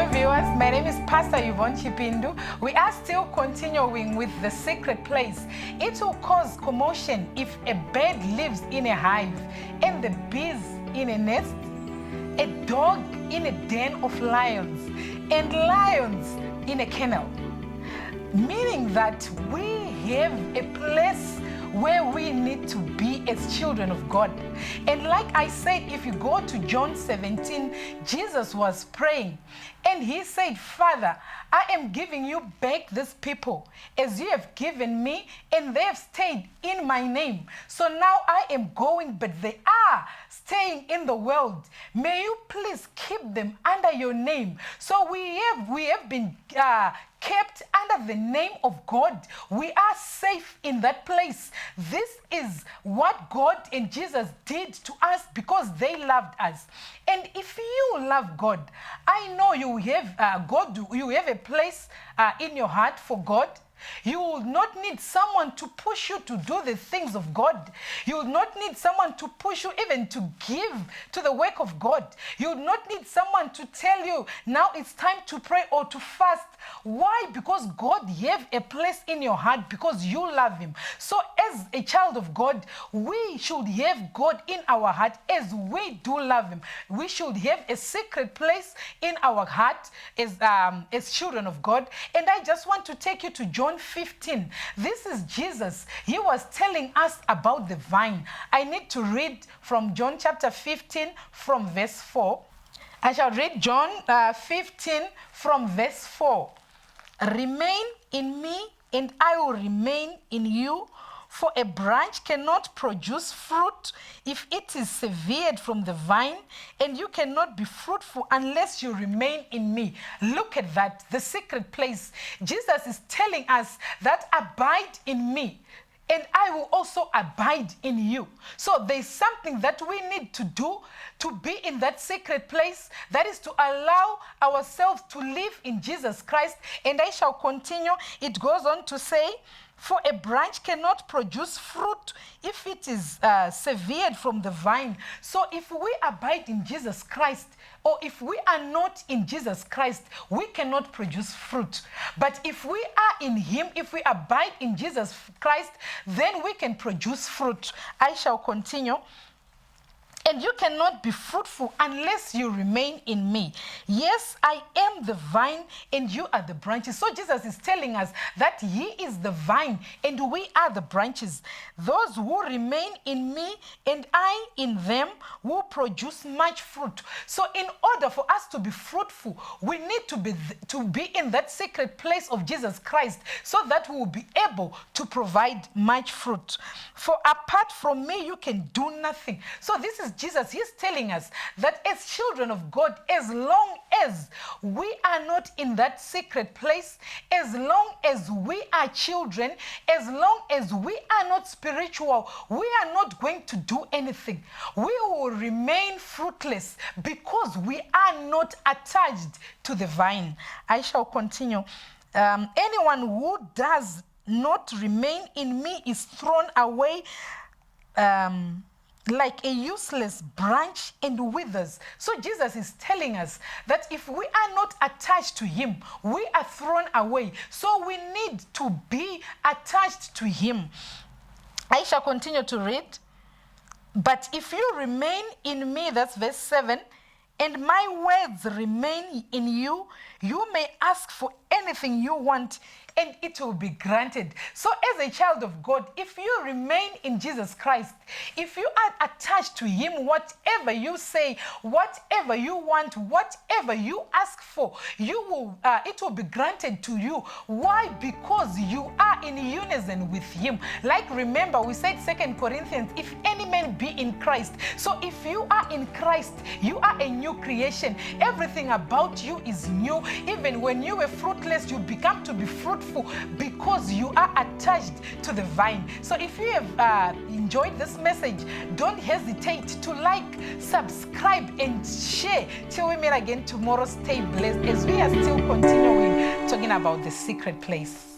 viewers, my name is Pastor Yvonne Chipindu. We are still continuing with the secret place. It will cause commotion if a bird lives in a hive and the bees in a nest, a dog in a den of lions, and lions in a kennel. Meaning that we have a place where we need to be as children of God. And like I said, if you go to John 17, Jesus was praying and he said, Father, I am giving you back these people as you have given me, and they have stayed in my name. So now I am going, but they are staying in the world. May you please keep them under your name. So we have been kept under the name of God. We are safe in that place. This is what God and Jesus did to us because they loved us. And if you love God, I know you have you have a place in your heart for God. You will not need someone to push you to do the things of God. You will not need someone to push you even to give to the work of God. You will not need someone to tell you, now it's time to pray or to fast. Why? Because God have a place in your heart because you love him. So as a child of God, we should have God in our heart as we do love him. We should have a secret place in our heart as children of God. And I just want to take you to John 15. This is Jesus. He was telling us about the vine. I need to read from John chapter 15 from verse 4. I shall read John 15 from verse 4. Remain in me and I will remain in you. For a branch cannot produce fruit if it is severed from the vine, and you cannot be fruitful unless you remain in me. Look at that, the secret place. Jesus is telling us that abide in me, and I will also abide in you. So there's something that we need to do to be in that secret place, that is to allow ourselves to live in Jesus Christ. And I shall continue. It goes on to say, for a branch cannot produce fruit if it is severed from the vine. So if we abide in Jesus Christ, or if we are not in Jesus Christ, we cannot produce fruit. But if we are in him, if we abide in Jesus Christ, then we can produce fruit. I shall continue. And you cannot be fruitful unless you remain in me. Yes, I am the vine and you are the branches. So Jesus is telling us that he is the vine and we are the branches. Those who remain in me and I in them will produce much fruit. So in order for us to be fruitful, we need to be in that secret place of Jesus Christ so that we will be able to provide much fruit. For apart from me, you can do nothing. So this is Jesus. He's telling us that as children of God, as long as we are not in that secret place, as long as we are children, as long as we are not spiritual, we are not going to do anything. We will remain fruitless because we are not attached to the vine. I shall continue. Anyone who does not remain in me is thrown away like a useless branch and withers. So Jesus is telling us that if we are not attached to him, we are thrown away. So we need to be attached to him. I shall continue to read. But if you remain in me, that's verse 7, and my words remain in you, you may ask for anything you want and it will be granted. So as a child of God, if you remain in Jesus Christ, if you are attached to him, whatever you say, whatever you want, whatever you ask for, it will be granted to you. Why? Because you are in unison with him. Like remember, we said 2 Corinthians, if any man be in Christ. So if you are in Christ, you are a new creation. Everything about you is new. Even when you were fruitless, you become to be fruitful because you are attached to the vine. So if you have enjoyed this message, don't hesitate to like, subscribe and share. Till we meet again tomorrow, stay blessed as we are still continuing talking about the secret place.